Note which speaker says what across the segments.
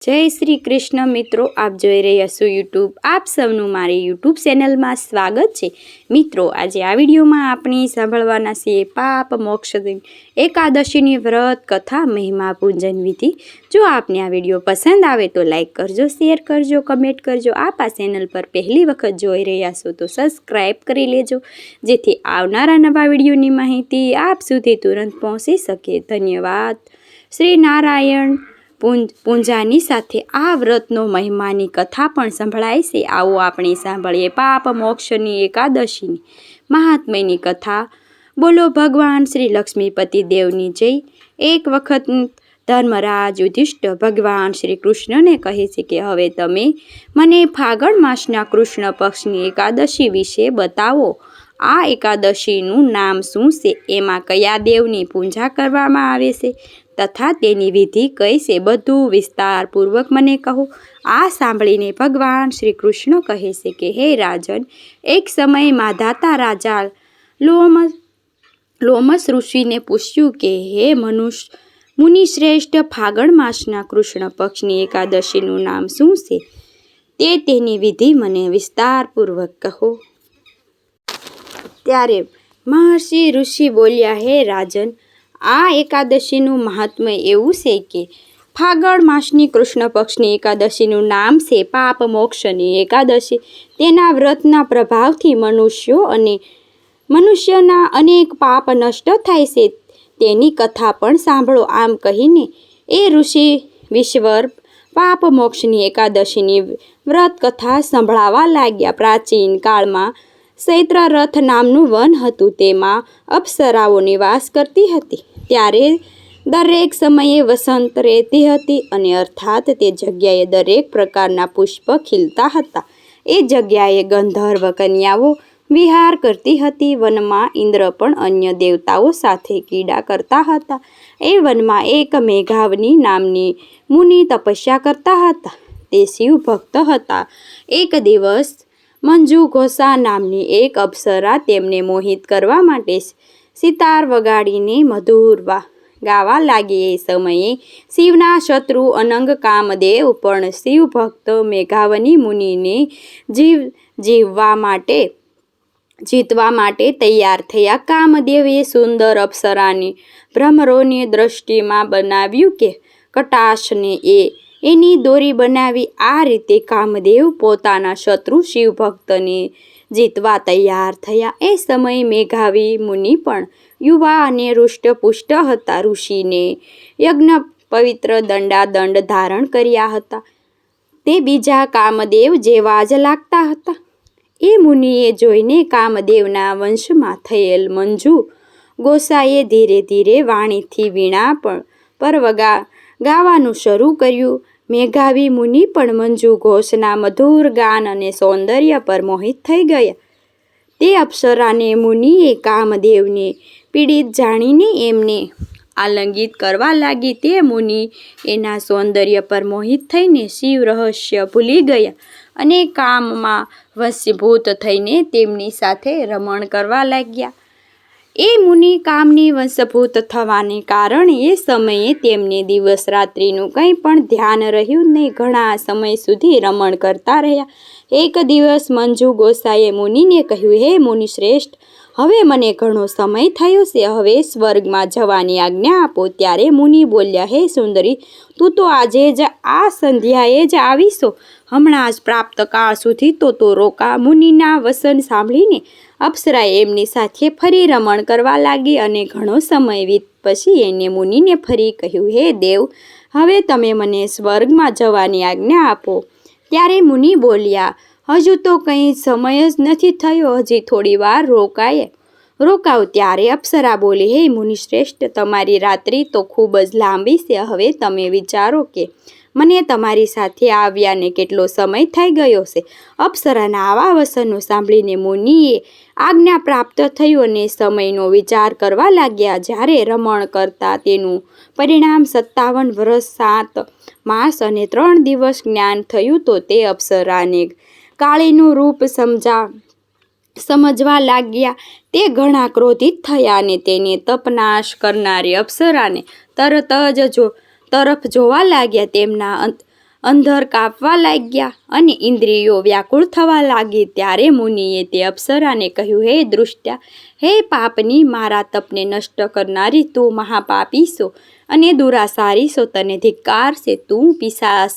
Speaker 1: જય શ્રી કૃષ્ણ મિત્રો, આપ જોઈ રહ્યા છો યુટ્યુબ. આપ સૌનું મારી યુટ્યુબ ચેનલમાં સ્વાગત છે. મિત્રો, આજે આ વિડીયોમાં આપણે સાંભળવાના છીએ પાપ મોક્ષ એકાદશીની વ્રત કથા મહિમા પૂજન વિધિ. જો આપને આ વિડીયો પસંદ આવે તો લાઈક કરજો, શેર કરજો, કમેન્ટ કરજો. આપ આ ચેનલ પર પહેલી વખત જોઈ રહ્યા છો તો સબસ્ક્રાઈબ કરી લેજો, જેથી આવનારા નવા વિડીયોની માહિતી આપ સુધી તુરંત પહોંચી શકે. ધન્યવાદ. શ્રી નારાયણ પૂજાની સાથે આ વ્રતનો મહિમાની કથા પણ સંભળાય છે. આવો આપણે સાંભળીએ પાપ મોક્ષની એકાદશીની મહાત્મ્યની કથા. બોલો ભગવાન શ્રી લક્ષ્મીપતિ દેવની જય. એક વખત ધર્મરાજ યુધિષ્ઠિર ભગવાન શ્રી કૃષ્ણને કહે છે કે હવે તમે મને ફાગણ માસના કૃષ્ણ પક્ષની એકાદશી વિશે બતાવો. આ એકાદશીનું નામ શું છે? એમાં કયા દેવની પૂજા કરવામાં આવે છે તથા તેની વિધિ કઈ છે? બધું વિસ્તારપૂર્વક મને કહો. આ સાંભળીને ભગવાન શ્રી કૃષ્ણ કહે છે કે હે રાજન, એક સમય માધાતા રાજા લોમસ ઋષિને પૂછ્યું કે હે મુનિશ્રેષ્ઠ, ફાગણ માસના કૃષ્ણ પક્ષની એકાદશીનું નામ શું છે? તેની વિધિ મને વિસ્તારપૂર્વક કહો. ત્યારે મહર્ષિ ઋષિ બોલ્યા, હે રાજન, આ એકાદશીનું મહાત્મ્ય એવું છે કે ફાગણ માસની કૃષ્ણ પક્ષની એકાદશીનું નામ છે પાપ મોક્ષની એકાદશી. તેના વ્રતના પ્રભાવથી મનુષ્યના અનેક પાપ નષ્ટ થાય છે. તેની કથા પણ સાંભળો. આમ કહીને એ ઋષિ વિશ્વર પાપ મોક્ષની એકાદશીની વ્રત કથા સંભળાવા લાગ્યા. પ્રાચીન કાળમાં ચૈત્રરથ નામનું વન હતું. તેમાં અપ્સરાઓ નિવાસ કરતી હતી. ત્યારે દરેક સમયે વસંત રહેતી હતી અને અર્થાત તે જગ્યાએ દરેક પ્રકારના પુષ્પ ખીલતા હતા. એ જગ્યાએ ગંધર્વ કન્યાઓ વિહાર કરતી હતી. વનમાં ઇન્દ્ર પણ અન્ય દેવતાઓ સાથે ક્રીડા કરતા હતા. એ વનમાં એક મેઘાવની નામની મુનિ તપસ્યા કરતા હતા. તે શિવ ભક્ત હતા. એક દિવસ મંજુ ઘોષા નામની એક અપ્સરા તેમને મોહિત કરવા માટે સિતાર વગાડીને મધુર ગાવા લાગી. એ સમયે શિવના શત્રુ અનંગ કામદેવ પણ શિવ ભક્ત મેઘાવની મુનિને જીતવા માટે તૈયાર થયા. કામદેવે સુંદર અપ્સરાને ભ્રમરોની દ્રષ્ટિમાં બનાવ્યું કે કટાશને એની દોરી બનાવી. આ રીતે કામદેવ પોતાના શત્રુ શિવભક્તને જીતવા તૈયાર થયા. એ સમયે મેઘાવી મુનિ પણ યુવા અને હૃષ્ટપુષ્ટ હતા. ઋષિને યજ્ઞ પવિત્ર દંડાદંડ ધારણ કર્યા હતા. તે બીજા કામદેવ જેવા જ લાગતા હતા. એ મુનિએ જોઈને કામદેવના વંશમાં થયેલ મંજુ ગોસાએ ધીરે ધીરે વાણીથી વીણા પર ગાવાનું શરૂ કર્યું. મેઘાવી મુનિ પણ મંજુ ઘોષના મધુર ગાન અને સૌંદર્ય પર મોહિત થઈ ગયા. તે અપ્સરાને મુનિએ કામદેવને પીડિત જાણીને એમને આલિંગિત કરવા લાગી. તે મુનિ એના સૌંદર્ય પર મોહિત થઈને શિવ રહસ્ય ભૂલી ગયા અને કામમાં વશીભૂત થઈને તેમની સાથે રમણ કરવા લાગ્યા. એ મુનિ કામની વશભૂત થવાને કારણે એ સમયે તેમને દિવસ રાત્રિનું કંઈ પણ ધ્યાન રહ્યું નહીં. ઘણા સમય સુધી રમણ કરતા રહ્યા. એક દિવસ મંજુ ગોસાએ મુનિને કહ્યું, હે મુનિશ્રેષ્ઠ, હવે મને ઘણો સમય થયો છે. હવે સ્વર્ગમાં જવાની આજ્ઞા આપો. ત્યારે મુનિ બોલ્યા, હે સુંદરી, તું તો આજે જ આ સંધ્યાએ જ આવીશો. હમણાં જ પ્રાપ્ત કાળ સુધી તો રોકા. મુનિના વચન સાંભળીને અપ્સરાએ એમની સાથે ફરી રમણ કરવા લાગી અને ઘણો સમય પછી એને મુનિને ફરી કહ્યું, હે દેવ, હવે તમે મને સ્વર્ગમાં જવાની આજ્ઞા આપો. ત્યારે મુનિ બોલ્યા, હજુ તો કંઈ સમય જ નથી થયો. હજી થોડી વાર રોકાવ. ત્યારે અપ્સરા બોલી, હે મુનિશ્રેષ્ઠ, તમારી રાત્રિ તો ખૂબ જ લાંબી છે. હવે તમે વિચારો કે મને તમારી સાથે આવ્યાને કેટલો સમય થઈ ગયો છે. અપ્સરાના આવા વચનો સાંભળીને મુનિએ આજ્ઞા પ્રાપ્ત થયું અને સમયનો વિચાર કરવા લાગ્યા. જ્યારે રમણ કરતા તેનું પરિણામ 57 વર્ષ 7 માસ અને 3 દિવસ જ્ઞાન થયું તો તે અપ્સરાને કાળીનું રૂપ સમજવા લાગ્યા. તે ઘણા ક્રોધિત થયા અને તેને તપનાશ કરનારી અપ્સરાને તરફ જોવા લાગ્યા. તેમના અંધર કાપવા લાગ્યા અને ઇન્દ્રિયો વ્યાકુળ થવા લાગી. ત્યારે મુનિએ તે અપ્સરાને કહ્યું, હે દૃષ્ટા, હે પાપની મારા તપને નષ્ટ કરનારી, તું મહાપાપી છો અને દુરાસારી છો, તને ધિક્કાર છે, તું પિશાચ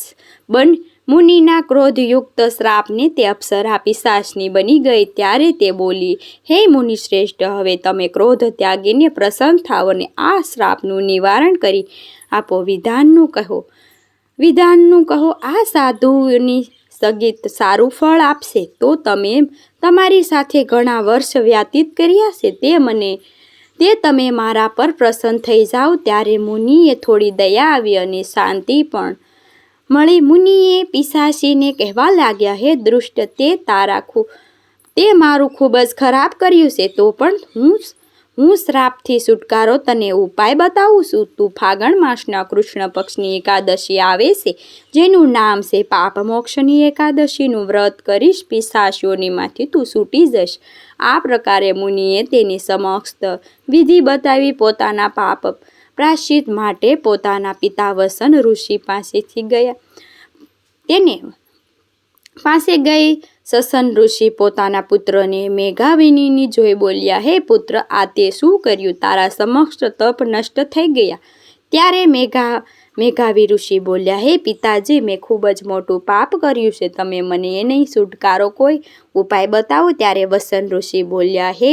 Speaker 1: બન. મુનિના ક્રોધયુક્ત શ્રાપને તે અપ્સરા પિશાચની બની ગઈ. ત્યારે તે બોલી, હે મુનિશ્રેષ્ઠ, હવે તમે ક્રોધ ત્યાગીને પ્રસન્ન થાઓ અને આ શ્રાપનું નિવારણ કરી આપો. વિધાનનું કહો. આ સાધુની સગીત સારું ફળ આપશે. તો તમે તમારી સાથે ઘણા વર્ષ વ્યતીત કર્યા છે તે તમે મારા પર પ્રસન્ન થઈ જાઓ. ત્યારે મુનિએ થોડી દયા આવી અને શાંતિ પણ મળી. મુનિએ પિશાચીને કહેવા લાગ્યા, હે દુષ્ટ, તે મારું ખૂબ જ ખરાબ કર્યું છે. તો પણ હું શ્રાપથી છુટકારો તને ઉપાય બતાવું છું. તું ફાગણ માસના કૃષ્ણ પક્ષની એકાદશી આવે છે, જેનું નામ છે પાપ મોક્ષની એકાદશીનું વ્રત કરીશ, પિશાચોનીમાંથી તું છૂટી જઈશ. આ પ્રકારે મુનિએ તેની સમક્ષ વિધિ બતાવી. પોતાના પાપ પ્રાયશ્ચિત માટે પોતાના પિતા વસન ઋષિ પાસે ગઈ. સસન ઋષિ પોતાના પુત્રને મેઘાવિની જોઈ બોલ્યા, હે પુત્ર, આ તે શું કર્યું? તારા સમક્ષ તપ નષ્ટ થઈ ગયા. ત્યારે મેઘાવી ઋષિ બોલ્યા, હે પિતાજી, મેં ખૂબ જ મોટું પાપ કર્યું છે. તમે મને નહીં છુટકારો કોઈ ઉપાય બતાવો. ત્યારે વસન ઋષિ બોલ્યા, હે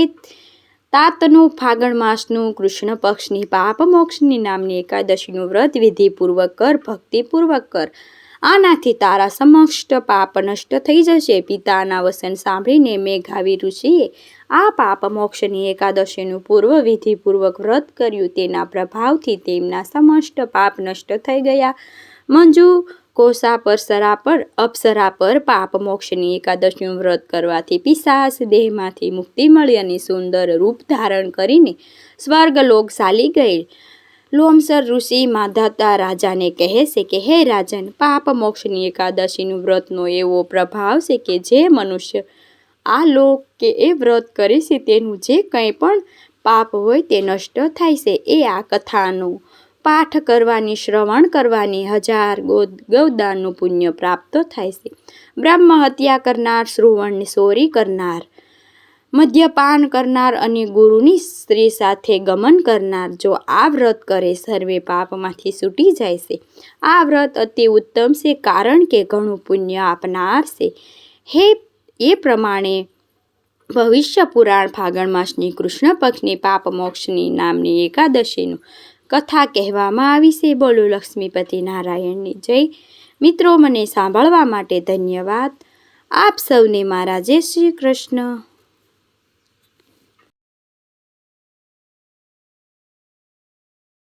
Speaker 1: તાતનું ફાગણ માસનું કૃષ્ણ પક્ષની પાપ મોક્ષની નામની એકાદશીનું વ્રત વિધિપૂર્વક કર, ભક્તિપૂર્વક કર. આનાથી તારા સમક્ષ પાપ નષ્ટ થઈ જશે. પિતાના વચન સાંભળીને મેઘાવી ઋષિએ આ પાપ મોક્ષની એકાદશીનું પૂર્વ વિધિપૂર્વક વ્રત કર્યું. તેના પ્રભાવથી તેમના સમસ્ત પાપ નષ્ટ થઈ ગયા. મંજુ કોષા અપ્સરા પર પાપ મોક્ષની એકાદશીનું વ્રત કરવાથી પિશાચ દેહમાંથી મુક્તિ મળી અને સુંદર રૂપ ધારણ કરીને સ્વર્ગલોક ચાલી ગઈ. લોમસર ઋષિ માધાતા રાજાને કહે છે કે, હે રાજન, પાપ મોક્ષની એકાદશીનું વ્રતનો એવો પ્રભાવ છે કે જે મનુષ્ય આ લોક કે એ વ્રત કરે છે તેનું જે કંઈ પણ પાપ હોય તે નષ્ટ થાય છે. એ આ કથાનો પાઠ કરવાની, શ્રવણ કરવાની 1000 ગૌદાનનું પુણ્ય પ્રાપ્ત થાય છે. બ્રહ્મ હત્યા કરનાર, શ્રુવણની ચોરી કરનાર, મદ્યપાન કરનાર અને ગુરુની સ્ત્રી સાથે ગમન કરનાર જો આ વ્રત કરે, સર્વે પાપમાંથી છૂટી જાય છે. આ વ્રત અતિ ઉત્તમ છે, કારણ કે ઘણું પુણ્ય આપનાર છે. એ પ્રમાણે ભવિષ્ય પુરાણ ફાગણ માસની કૃષ્ણ પક્ષની પાપ મોક્ષની નામની એકાદશીનું કથા કહેવામાં આવી છે. બોલો લક્ષ્મીપતિ નારાયણની જય. મિત્રો, મને સાંભળવા માટે ધન્યવાદ. આપ સૌને મારા જય શ્રી કૃષ્ણ.